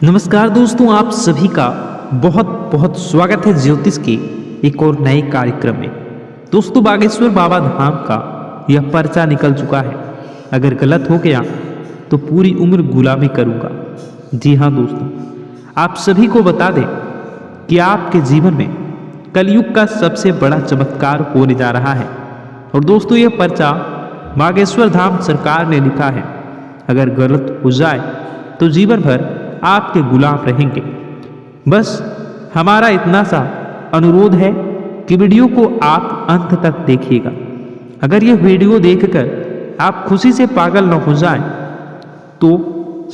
नमस्कार दोस्तों, आप सभी का बहुत बहुत स्वागत है ज्योतिष के एक और नए कार्यक्रम में। दोस्तों, बागेश्वर बाबा धाम का यह पर्चा निकल चुका है। अगर गलत हो गया तो पूरी उम्र गुलामी करूंगा। जी हाँ दोस्तों, आप सभी को बता दें कि आपके जीवन में कलयुग का सबसे बड़ा चमत्कार होने जा रहा है। और दोस्तों, यह पर्चा बागेश्वर धाम सरकार ने लिखा है। अगर गलत हो जाए तो जीवन भर आपके गुलाम रहेंगे। बस हमारा इतना सा अनुरोध है कि वीडियो को आप अंत तक देखिएगा। अगर यह वीडियो देखकर आप खुशी से पागल न हो जाएं तो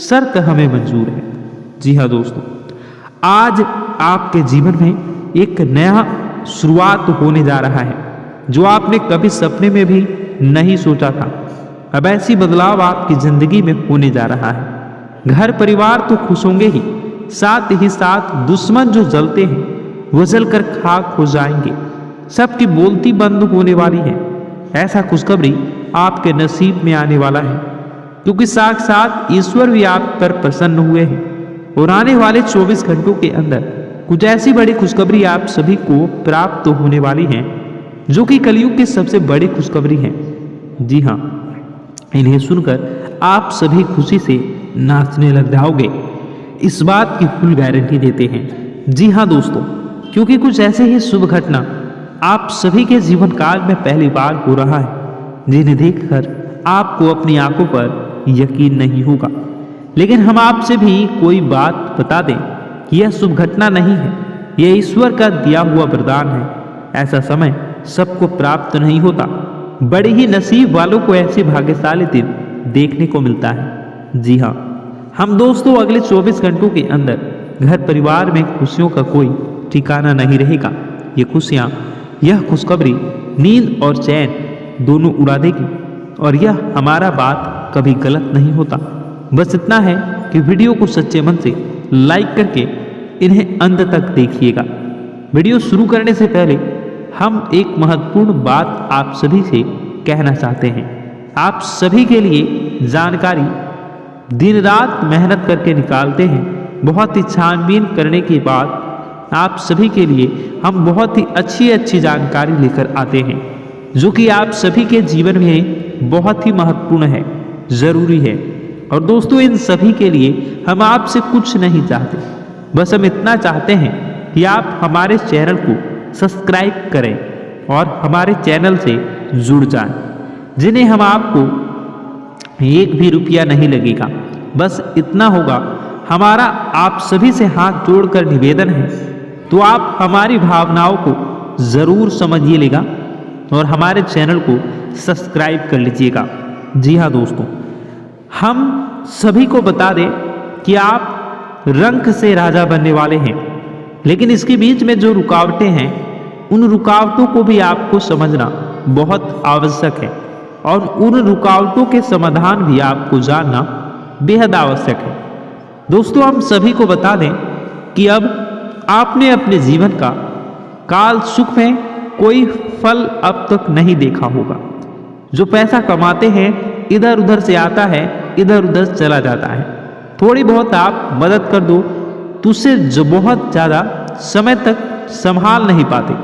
शर्त हमें मंजूर है। जी हाँ दोस्तों, आज आपके जीवन में एक नया शुरुआत होने जा रहा है जो आपने कभी सपने में भी नहीं सोचा था। अब ऐसी बदलाव आपकी जिंदगी में होने जा रहा है। घर परिवार तो खुश होंगे ही साथ दुश्मन जो जलते हैं वो जलकर खाक हो जाएंगे। सबकी बोलती बंद होने वाली है। ऐसा खुशखबरी आपके नसीब में आने वाला है, क्योंकि साक्षात ईश्वर भी आप पर प्रसन्न हुए हैं। और आने वाले 24 घंटों के अंदर कुछ ऐसी बड़ी खुशखबरी आप सभी को प्राप्त होने वाली है जो कि कलयुग की सबसे बड़ी खुशखबरी है। जी हाँ, इन्हें सुनकर आप सभी खुशी से नाचने लग जाओगे, इस बात की फुल गारंटी देते हैं। जी हाँ दोस्तों, क्योंकि कुछ ऐसे ही शुभ घटना आप सभी के जीवन काल में पहली बार हो रहा है जिन्हें देखकर आपको अपनी आंखों पर यकीन नहीं होगा। लेकिन हम आपसे भी कोई बात बता दें कि यह शुभ घटना नहीं है, यह ईश्वर का दिया हुआ वरदान है। ऐसा समय सबको प्राप्त नहीं होता, बड़े ही नसीब वालों को ऐसे भाग्यशाली दिन देखने को मिलता है। जी हाँ, हम दोस्तों अगले 24 घंटों के अंदर घर परिवार में खुशियों का कोई ठिकाना नहीं रहेगा। ये खुशियाँ, यह खुशखबरी नींद और चैन दोनों उड़ा देगी। और यह हमारा बात कभी गलत नहीं होता। बस इतना है कि वीडियो को सच्चे मन से लाइक करके इन्हें अंत तक देखिएगा। वीडियो शुरू करने से पहले हम एक महत्वपूर्ण बात आप सभी से कहना चाहते हैं। आप सभी के लिए जानकारी दिन रात मेहनत करके निकालते हैं। बहुत ही छानबीन करने के बाद आप सभी के लिए हम बहुत ही अच्छी जानकारी लेकर आते हैं जो कि आप सभी के जीवन में बहुत ही महत्वपूर्ण है, ज़रूरी है। और दोस्तों, इन सभी के लिए हम आपसे कुछ नहीं चाहते, बस हम इतना चाहते हैं कि आप हमारे चैनल को सब्सक्राइब करें और हमारे चैनल से जुड़ जाएं, जिन्हें हम आपको एक भी रुपया नहीं लगेगा। बस इतना होगा। हमारा आप सभी से हाथ जोड़कर निवेदन है, तो आप हमारी भावनाओं को ज़रूर समझिएगा और हमारे चैनल को सब्सक्राइब कर लीजिएगा। जी हाँ दोस्तों, हम सभी को बता दें कि आप रंक से राजा बनने वाले हैं, लेकिन इसके बीच में जो रुकावटें हैं उन रुकावटों को भी आपको समझना बहुत आवश्यक है। और उन रुकावटों के समाधान भी आपको जानना बेहद आवश्यक है। दोस्तों, हम सभी को बता दें कि अब आपने अपने जीवन का काल सुख में कोई फल अब तक नहीं देखा होगा। जो पैसा कमाते हैं इधर उधर से आता है, इधर उधर चला जाता है। थोड़ी बहुत आप मदद कर दो तो उसे जो बहुत ज़्यादा समय तक संभाल नहीं पाते।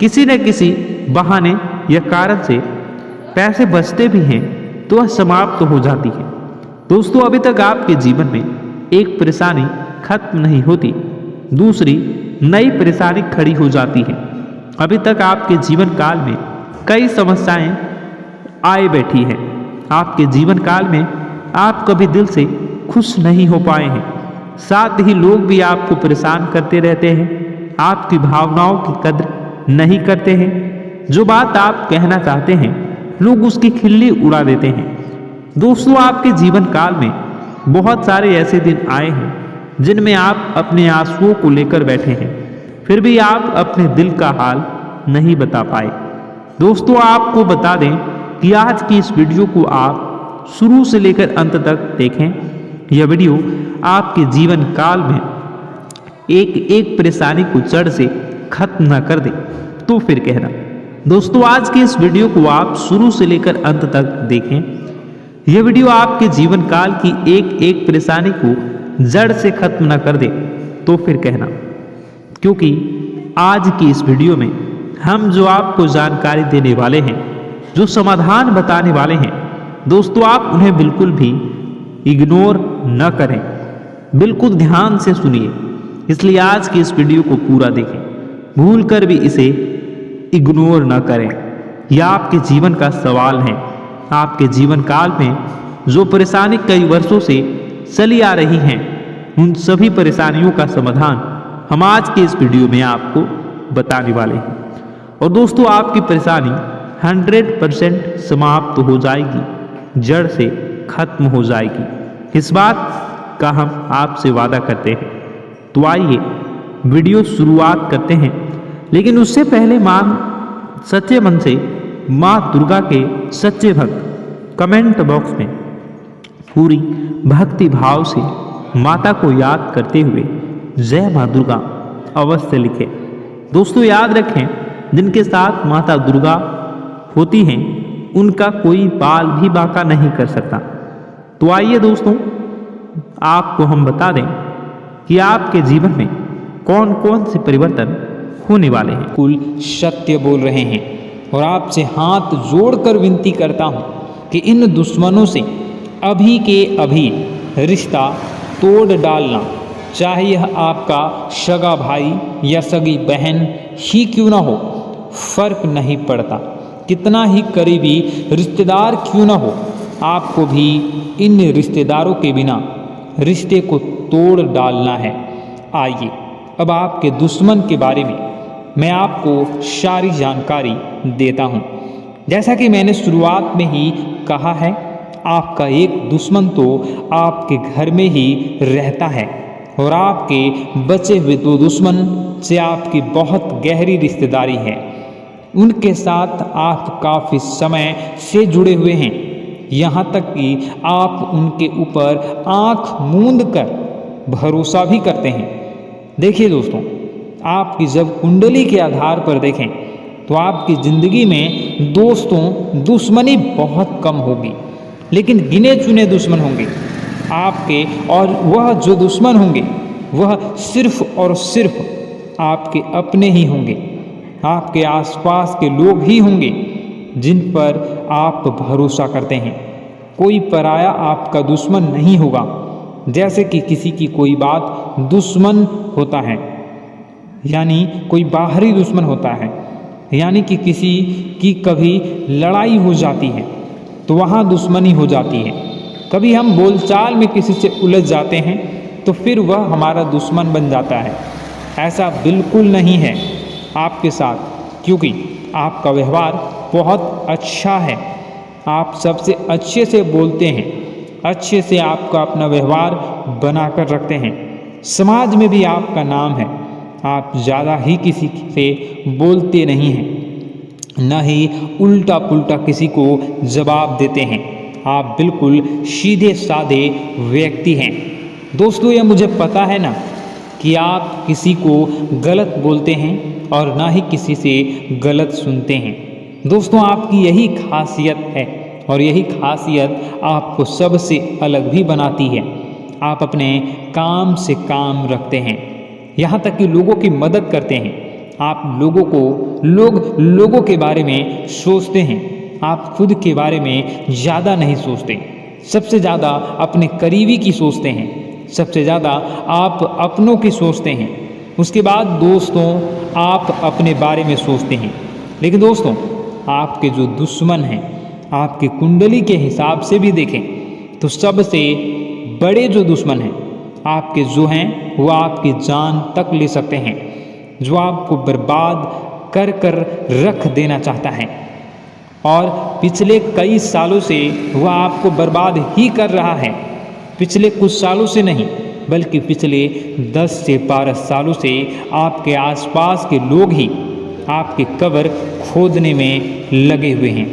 किसी न किसी बहाने या कारण से पैसे बचते भी हैं तो वह समाप्त हो जाती है। दोस्तों, अभी तक आपके जीवन में एक परेशानी खत्म नहीं होती, दूसरी नई परेशानी खड़ी हो जाती है। अभी तक आपके जीवन काल में कई समस्याएं आए बैठी हैं। आपके जीवन काल में आप कभी दिल से खुश नहीं हो पाए हैं। साथ ही लोग भी आपको परेशान करते रहते हैं, आपकी भावनाओं की कद्र नहीं करते हैं। जो बात आप कहना चाहते हैं लोग उसकी खिल्ली उड़ा देते हैं। दोस्तों, आपके जीवन काल में बहुत सारे ऐसे दिन आए हैं जिनमें आप अपने आंसुओं को लेकर बैठे हैं, फिर भी आप अपने दिल का हाल नहीं बता पाए। दोस्तों, आपको बता दें कि आज की इस वीडियो को आप शुरू से लेकर अंत तक देखें। यह वीडियो आपके जीवन काल में एक एक परेशानी को जड़ से खत्म न कर दे तो फिर कहना। दोस्तों, आज के इस वीडियो को आप शुरू से लेकर अंत तक देखें। यह वीडियो आपके जीवन काल की एक एक परेशानी को जड़ से खत्म न कर दे तो फिर कहना। क्योंकि आज की इस वीडियो में हम जो आपको जानकारी देने वाले हैं, जो समाधान बताने वाले हैं दोस्तों, आप उन्हें बिल्कुल भी इग्नोर न करें, बिल्कुल ध्यान से सुनिए। इसलिए आज की इस वीडियो को पूरा देखें, भूल कर भी इसे इग्नोर न करें। यह आपके जीवन का सवाल है। आपके जीवन काल में जो परेशानी कई वर्षों से चली आ रही हैं, उन सभी परेशानियों का समाधान हम आज के इस वीडियो में आपको बताने वाले हैं। और दोस्तों, आपकी परेशानी 100% समाप्त हो जाएगी, जड़ से खत्म हो जाएगी। इस बात का हम आपसे वादा करते हैं। तो आइए वीडियो शुरुआत करते हैं, लेकिन उससे पहले सच्चे मन से माँ दुर्गा के सच्चे भक्त कमेंट बॉक्स में पूरी भक्ति भाव से माता को याद करते हुए जय माँ दुर्गा अवश्य लिखें। दोस्तों, याद रखें, जिनके साथ माता दुर्गा होती हैं उनका कोई बाल भी बांका नहीं कर सकता। तो आइए दोस्तों, आपको हम बता दें कि आपके जीवन में कौन कौन से परिवर्तन होने वाले हैं। कुल सत्य बोल रहे हैं और आपसे हाथ जोड़कर विनती करता हूं कि इन दुश्मनों से अभी के अभी रिश्ता तोड़ डालना, चाहे यह आपका सगा भाई या सगी बहन ही क्यों ना हो, फर्क नहीं पड़ता। कितना ही करीबी रिश्तेदार क्यों ना हो, आपको भी इन रिश्तेदारों के बिना रिश्ते को तोड़ डालना है। आइए अब आपके दुश्मन के बारे में मैं आपको सारी जानकारी देता हूं। जैसा कि मैंने शुरुआत में ही कहा है, आपका एक दुश्मन तो आपके घर में ही रहता है और आपके बचे हुए दो दुश्मन से आपकी बहुत गहरी रिश्तेदारी है। उनके साथ आप काफ़ी समय से जुड़े हुए हैं, यहाँ तक कि आप उनके ऊपर आँख मूंद कर भरोसा भी करते हैं। देखिए दोस्तों, आपकी जब कुंडली के आधार पर देखें तो आपकी ज़िंदगी में दोस्तों दुश्मनी बहुत कम होगी, लेकिन गिने चुने दुश्मन होंगे आपके, और वह जो दुश्मन होंगे वह सिर्फ और सिर्फ आपके अपने ही होंगे। आपके आसपास के लोग ही होंगे जिन पर आप भरोसा करते हैं। कोई पराया आपका दुश्मन नहीं होगा। जैसे कि किसी की कोई बात दुश्मन होता है, यानी कोई बाहरी दुश्मन होता है, यानी कि किसी की कभी लड़ाई हो जाती है तो वहाँ दुश्मनी हो जाती है। कभी हम बोलचाल में किसी से उलझ जाते हैं तो फिर वह हमारा दुश्मन बन जाता है। ऐसा बिल्कुल नहीं है आपके साथ, क्योंकि आपका व्यवहार बहुत अच्छा है। आप सबसे अच्छे से बोलते हैं, अच्छे से आपका अपना व्यवहार बनाकर रखते हैं। समाज में भी आपका नाम है। आप ज़्यादा ही किसी से बोलते नहीं हैं, न ही उल्टा पुल्टा किसी को जवाब देते हैं। आप बिल्कुल सीधे साधे व्यक्ति हैं। दोस्तों, यह मुझे पता है ना कि आप किसी को गलत बोलते हैं और ना ही किसी से गलत सुनते हैं। दोस्तों, आपकी यही खासियत है और यही खासियत आपको सबसे अलग भी बनाती है। आप अपने काम से काम रखते हैं, यहाँ तक कि लोगों की मदद करते हैं। आप लोगों के बारे में सोचते हैं, आप खुद के बारे में ज़्यादा नहीं सोचते। सबसे ज़्यादा अपने करीबी की सोचते हैं, सबसे ज़्यादा आप अपनों की सोचते हैं। उसके बाद दोस्तों, आप अपने बारे में सोचते हैं। लेकिन दोस्तों, आपके जो दुश्मन हैं, आपकी कुंडली के हिसाब से भी देखें तो सबसे बड़े जो दुश्मन हैं आपके जो हैं वो आपकी जान तक ले सकते हैं, जो आपको बर्बाद कर कर रख देना चाहता है। और पिछले कई सालों से वह आपको बर्बाद ही कर रहा है। पिछले कुछ सालों से नहीं, बल्कि पिछले 10 से 12 सालों से आपके आसपास के लोग ही आपके कब्र खोदने में लगे हुए हैं।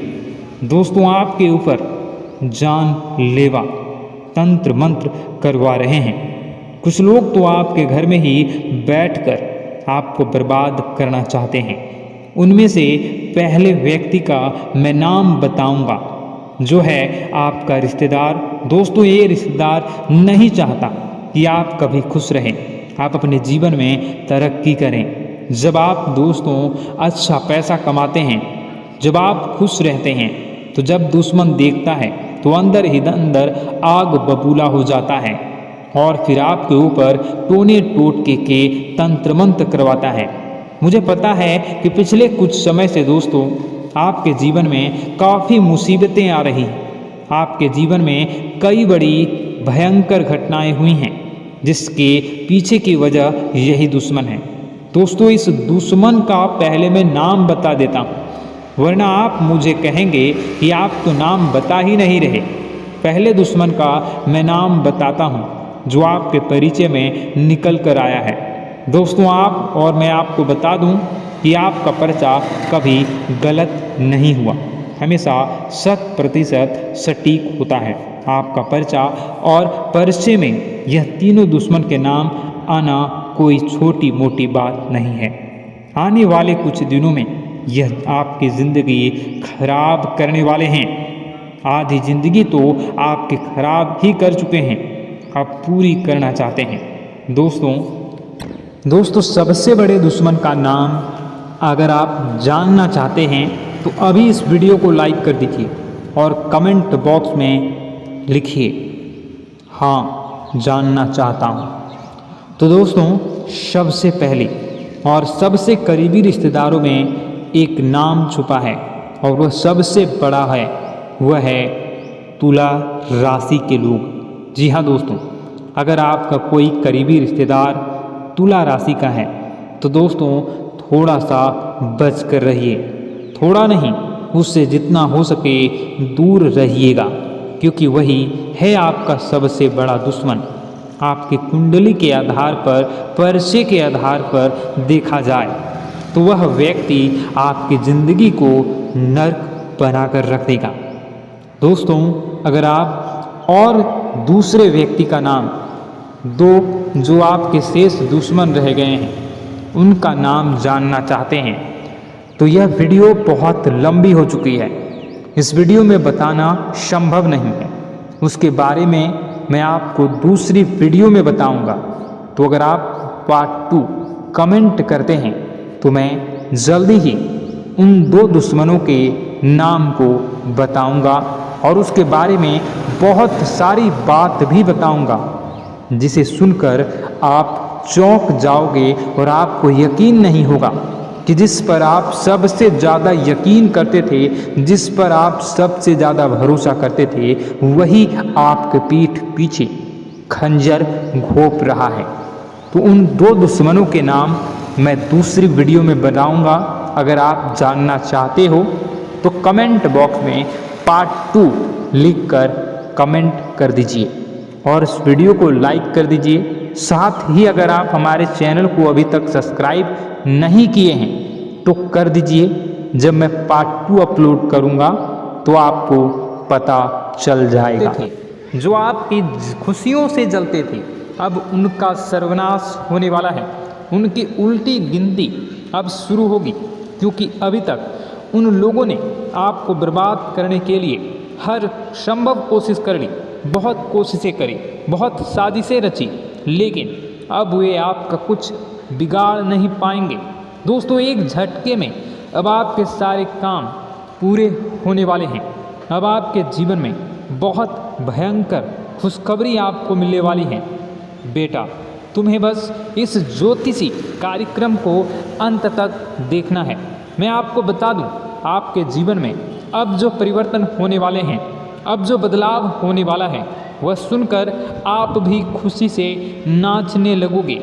दोस्तों, आपके ऊपर जानलेवा तंत्र मंत्र करवा रहे हैं। कुछ लोग तो आपके घर में ही बैठकर आपको बर्बाद करना चाहते हैं। उनमें से पहले व्यक्ति का मैं नाम बताऊंगा, जो है आपका रिश्तेदार। दोस्तों, ये रिश्तेदार नहीं चाहता कि आप कभी खुश रहें, आप अपने जीवन में तरक्की करें। जब आप दोस्तों अच्छा पैसा कमाते हैं, जब आप खुश रहते हैं, तो जब दुश्मन देखता है तो अंदर ही अंदर आग बबूला हो जाता है और फिर आपके ऊपर टोने टोटके के तंत्र मंत्र करवाता है। मुझे पता है कि पिछले कुछ समय से दोस्तों आपके जीवन में काफ़ी मुसीबतें आ रही हैं, आपके जीवन में कई बड़ी भयंकर घटनाएं हुई हैं, जिसके पीछे की वजह यही दुश्मन है। दोस्तों इस दुश्मन का पहले मैं नाम बता देता हूँ, वरना आप मुझे कहेंगे कि आप तो नाम बता ही नहीं रहे। पहले दुश्मन का मैं नाम बताता हूँ जो आपके परिचय में निकल कर आया है। दोस्तों आप और मैं आपको बता दूं कि आपका पर्चा कभी गलत नहीं हुआ, हमेशा 100% सटीक होता है आपका पर्चा। और पर्चे में यह तीनों दुश्मन के नाम आना कोई छोटी मोटी बात नहीं है। आने वाले कुछ दिनों में यह आपकी ज़िंदगी खराब करने वाले हैं। आधी ज़िंदगी तो आपके खराब ही कर चुके हैं, आप पूरी करना चाहते हैं। दोस्तों सबसे बड़े दुश्मन का नाम अगर आप जानना चाहते हैं तो अभी इस वीडियो को लाइक कर दीजिए और कमेंट बॉक्स में लिखिए, हाँ जानना चाहता हूँ। तो दोस्तों सबसे पहले और सबसे करीबी रिश्तेदारों में एक नाम छुपा है और वह सबसे बड़ा है, वह है तुला राशि के लोग। जी हाँ दोस्तों, अगर आपका कोई करीबी रिश्तेदार तुला राशि का है तो दोस्तों थोड़ा सा बच कर रहिए, थोड़ा नहीं उससे जितना हो सके दूर रहिएगा, क्योंकि वही है आपका सबसे बड़ा दुश्मन। आपकी कुंडली के आधार पर, पर्चे के आधार पर देखा जाए तो वह व्यक्ति आपकी ज़िंदगी को नर्क बना कर रख देगा। दोस्तों अगर आप और दूसरे व्यक्ति का नाम, दो जो आपके शेष दुश्मन रह गए हैं उनका नाम जानना चाहते हैं तो यह वीडियो बहुत लंबी हो चुकी है, इस वीडियो में बताना संभव नहीं है। उसके बारे में मैं आपको दूसरी वीडियो में बताऊंगा। तो अगर आप पार्ट 2 कमेंट करते हैं तो मैं जल्दी ही उन दो दुश्मनों के नाम को बताऊंगा और उसके बारे में बहुत सारी बात भी बताऊंगा, जिसे सुनकर आप चौंक जाओगे और आपको यकीन नहीं होगा कि जिस पर आप सबसे ज़्यादा यकीन करते थे, जिस पर आप सबसे ज़्यादा भरोसा करते थे, वही आपके पीठ पीछे खंजर घोंप रहा है। तो उन दो दुश्मनों के नाम मैं दूसरी वीडियो में बताऊंगा। अगर आप जानना चाहते हो तो कमेंट बॉक्स में पार्ट 2 लिखकर कमेंट कर दीजिए और इस वीडियो को लाइक कर दीजिए। साथ ही अगर आप हमारे चैनल को अभी तक सब्सक्राइब नहीं किए हैं तो कर दीजिए, जब मैं पार्ट 2 अपलोड करूंगा तो आपको पता चल जाएगा। जो आपकी खुशियों से जलते थे अब उनका सर्वनाश होने वाला है, उनकी उल्टी गिनती अब शुरू होगी, क्योंकि अभी तक उन लोगों ने आपको बर्बाद करने के लिए हर संभव कोशिश कर ली, बहुत कोशिशें करी, बहुत साजिशें रची, लेकिन अब वे आपका कुछ बिगाड़ नहीं पाएंगे। दोस्तों एक झटके में अब आपके सारे काम पूरे होने वाले हैं। अब आपके जीवन में बहुत भयंकर खुशखबरी आपको मिलने वाली है। बेटा तुम्हें बस इस ज्योतिषी कार्यक्रम को अंत तक देखना है। मैं आपको बता दूं, आपके जीवन में अब जो परिवर्तन होने वाले हैं, अब जो बदलाव होने वाला है, वह सुनकर आप भी खुशी से नाचने लगोगे।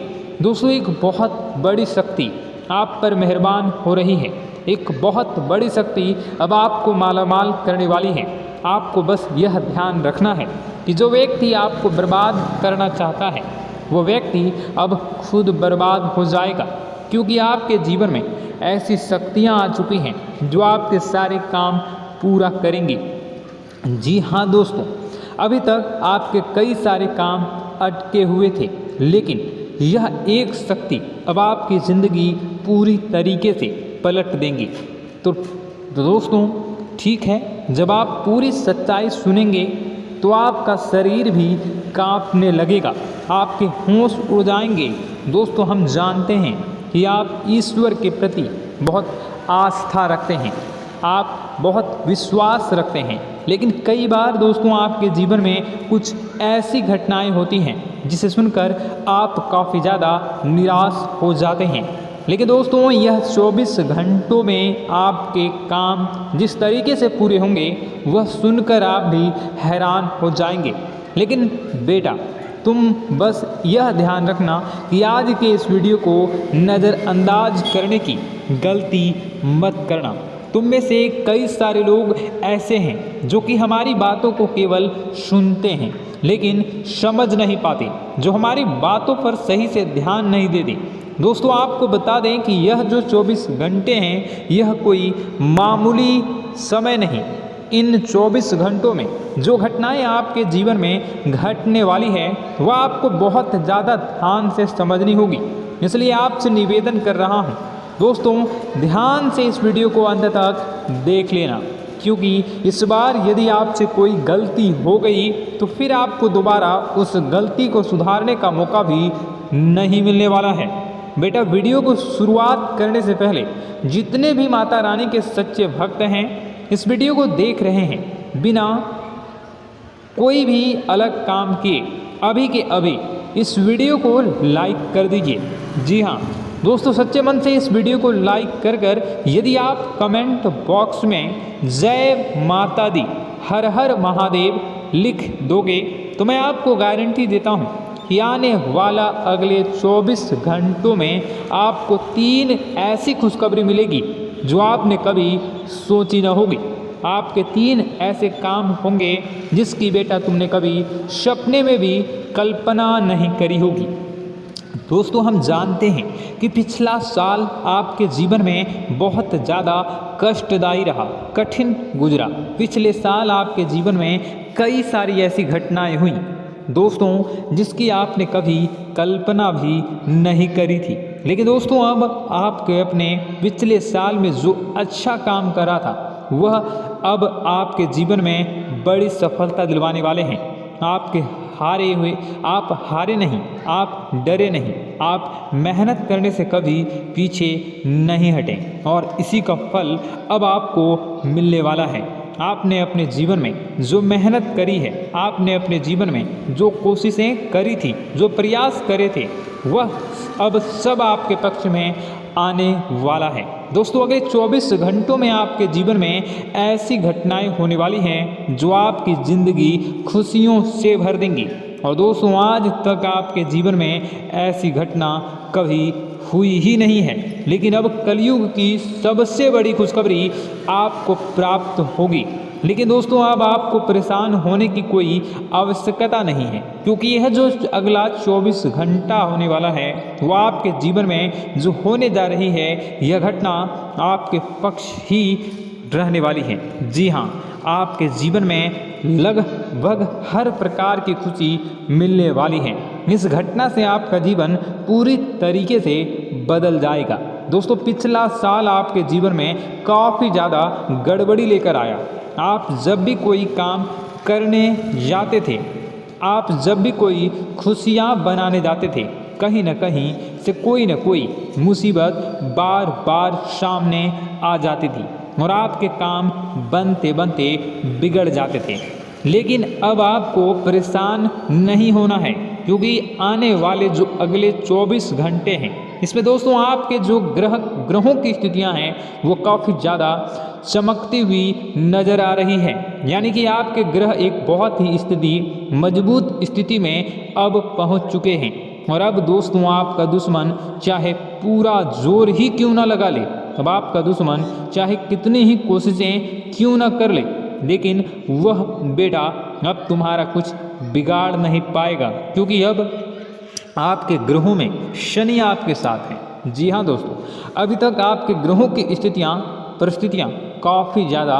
दोस्तों एक बहुत बड़ी शक्ति आप पर मेहरबान हो रही है, एक बहुत बड़ी शक्ति अब आपको मालामाल करने वाली है। आपको बस यह ध्यान रखना है कि जो व्यक्ति आपको बर्बाद करना चाहता है वो व्यक्ति अब खुद बर्बाद हो जाएगा, क्योंकि आपके जीवन में ऐसी शक्तियाँ आ चुकी हैं जो आपके सारे काम पूरा करेंगी। जी हाँ दोस्तों, अभी तक आपके कई सारे काम अटके हुए थे, लेकिन यह एक शक्ति अब आपकी ज़िंदगी पूरी तरीके से पलट देंगी। तो दोस्तों ठीक है, जब आप पूरी सच्चाई सुनेंगे तो आपका शरीर भी कांपने लगेगा। आपके होश उड़ जाएंगे। दोस्तों हम जानते हैं कि आप ईश्वर के प्रति बहुत आस्था रखते हैं, आप बहुत विश्वास रखते हैं, लेकिन कई बार दोस्तों आपके जीवन में कुछ ऐसी घटनाएं होती हैं जिसे सुनकर आप काफ़ी ज़्यादा निराश हो जाते हैं। लेकिन दोस्तों यह 24 घंटों में आपके काम जिस तरीके से पूरे होंगे वह सुनकर आप भी हैरान हो जाएंगे। लेकिन बेटा तुम बस यह ध्यान रखना कि आज के इस वीडियो को नज़रअंदाज करने की गलती मत करना। तुम में से कई सारे लोग ऐसे हैं जो कि हमारी बातों को केवल सुनते हैं लेकिन समझ नहीं पाते, जो हमारी बातों पर सही से ध्यान नहीं देते। दोस्तों आपको बता दें कि यह जो 24 घंटे हैं यह कोई मामूली समय नहीं। इन 24 घंटों में जो घटनाएं आपके जीवन में घटने वाली है वह आपको बहुत ज़्यादा ध्यान से समझनी होगी। इसलिए आपसे निवेदन कर रहा हूँ दोस्तों ध्यान से इस वीडियो को अंत तक देख लेना, क्योंकि इस बार यदि आपसे कोई गलती हो गई तो फिर आपको दोबारा उस गलती को सुधारने का मौका भी नहीं मिलने वाला है। बेटा वीडियो को शुरुआत करने से पहले जितने भी माता रानी के सच्चे भक्त हैं इस वीडियो को देख रहे हैं बिना कोई भी अलग काम किए अभी के अभी इस वीडियो को लाइक कर दीजिए। जी हाँ दोस्तों सच्चे मन से इस वीडियो को लाइक कर यदि आप कमेंट बॉक्स में जय माता दी हर हर महादेव लिख दोगे तो मैं आपको गारंटी देता हूँ कि आने वाला अगले 24 घंटों में आपको 3 ऐसी खुशखबरी मिलेगी जो आपने कभी सोची न होगी। आपके 3 ऐसे काम होंगे जिसकी बेटा तुमने कभी सपने में भी कल्पना नहीं करी होगी। दोस्तों हम जानते हैं कि पिछला साल आपके जीवन में बहुत ज़्यादा कष्टदायी रहा, कठिन गुजरा। पिछले साल आपके जीवन में कई सारी ऐसी घटनाएं हुई दोस्तों जिसकी आपने कभी कल्पना भी नहीं करी थी। लेकिन दोस्तों अब आपके अपने पिछले साल में जो अच्छा काम करा था वह अब आपके जीवन में बड़ी सफलता दिलवाने वाले हैं। आपके हारे हुए आप हारे नहीं, आप डरे नहीं, आप मेहनत करने से कभी पीछे नहीं हटे और इसी का फल अब आपको मिलने वाला है। आपने अपने जीवन में जो मेहनत करी है, आपने अपने जीवन में जो कोशिशें करी थी, जो प्रयास करे थे वह अब सब आपके पक्ष में आने वाला है। दोस्तों अगले 24 घंटों में आपके जीवन में ऐसी घटनाएं होने वाली हैं जो आपकी ज़िंदगी खुशियों से भर देंगी। और दोस्तों आज तक आपके जीवन में ऐसी घटना कभी हुई ही नहीं है, लेकिन अब कलयुग की सबसे बड़ी खुशखबरी आपको प्राप्त होगी। लेकिन दोस्तों अब आपको परेशान होने की कोई आवश्यकता नहीं है, क्योंकि यह जो अगला 24 घंटा होने वाला है वह आपके जीवन में जो होने जा रही है यह घटना आपके पक्ष ही रहने वाली है। जी हाँ आपके जीवन में लगभग हर प्रकार की खुशी मिलने वाली है। इस घटना से आपका जीवन पूरी तरीके से बदल जाएगा। दोस्तों पिछला साल आपके जीवन में काफ़ी ज़्यादा गड़बड़ी लेकर आया। आप जब भी कोई काम करने जाते थे, आप जब भी कोई खुशियाँ बनाने जाते थे, कहीं न कहीं से कोई न कोई मुसीबत बार बार सामने आ जाती थी और आपके काम बनते बनते बिगड़ जाते थे। लेकिन अब आपको परेशान नहीं होना है, क्योंकि आने वाले जो अगले 24 घंटे हैं इसमें दोस्तों आपके जो ग्रहों की स्थितियां हैं वो काफ़ी ज़्यादा चमकती हुई नज़र आ रही है। यानी कि आपके ग्रह एक बहुत ही मजबूत स्थिति में अब पहुंच चुके हैं। और अब दोस्तों आपका दुश्मन चाहे पूरा जोर ही क्यों ना लगा ले, अब आपका दुश्मन चाहे कितनी ही कोशिशें क्यों ना कर ले, लेकिन वह बेटा अब तुम्हारा कुछ बिगाड़ नहीं पाएगा, क्योंकि अब आपके ग्रहों में शनि आपके साथ हैं। जी हाँ दोस्तों अभी तक आपके ग्रहों की परिस्थितियाँ काफ़ी ज़्यादा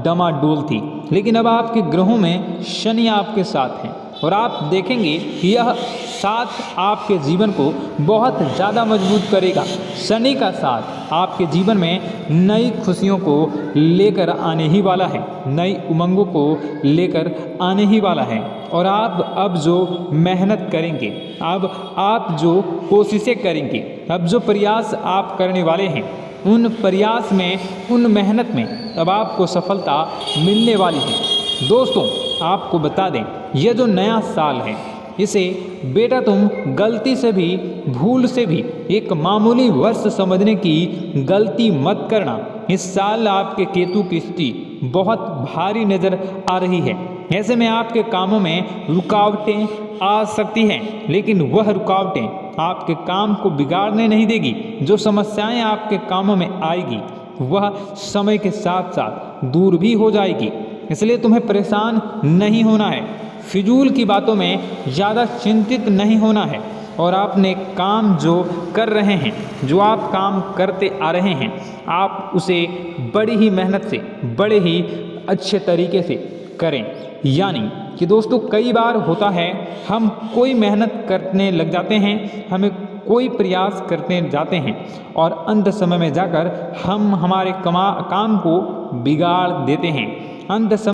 डमाडोल थी, लेकिन अब आपके ग्रहों में शनि आपके साथ हैं और आप देखेंगे कि यह साथ आपके जीवन को बहुत ज़्यादा मजबूत करेगा। शनि का साथ आपके जीवन में नई खुशियों को लेकर आने ही वाला है, नई उमंगों को लेकर आने ही वाला है। और आप अब जो मेहनत करेंगे, अब आप जो कोशिशें करेंगे, अब जो प्रयास आप करने वाले हैं, उन प्रयास में, उन मेहनत में अब आपको सफलता मिलने वाली है। दोस्तों आपको बता दें, यह जो नया साल है, इसे बेटा तुम गलती से भी, भूल से भी एक मामूली वर्ष समझने की गलती मत करना। इस साल आपके केतु की स्थिति बहुत भारी नज़र आ रही है। ऐसे में आपके कामों में रुकावटें आ सकती हैं, लेकिन वह रुकावटें आपके काम को बिगाड़ने नहीं देगी। जो समस्याएं आपके कामों में आएगी वह समय के साथ साथ दूर भी हो जाएगी। इसलिए तुम्हें परेशान नहीं होना है, फिजूल की बातों में ज़्यादा चिंतित नहीं होना है, और आपने काम जो कर रहे हैं, जो आप काम करते आ रहे हैं, आप उसे बड़ी ही मेहनत से, बड़े ही अच्छे तरीके से करें। यानी कि दोस्तों कई बार होता है, हम कोई मेहनत करने लग जाते हैं, हमें कोई प्रयास करते जाते हैं और अंत समय में जाकर हम हमारे काम को बिगाड़ देते हैं। अंत समय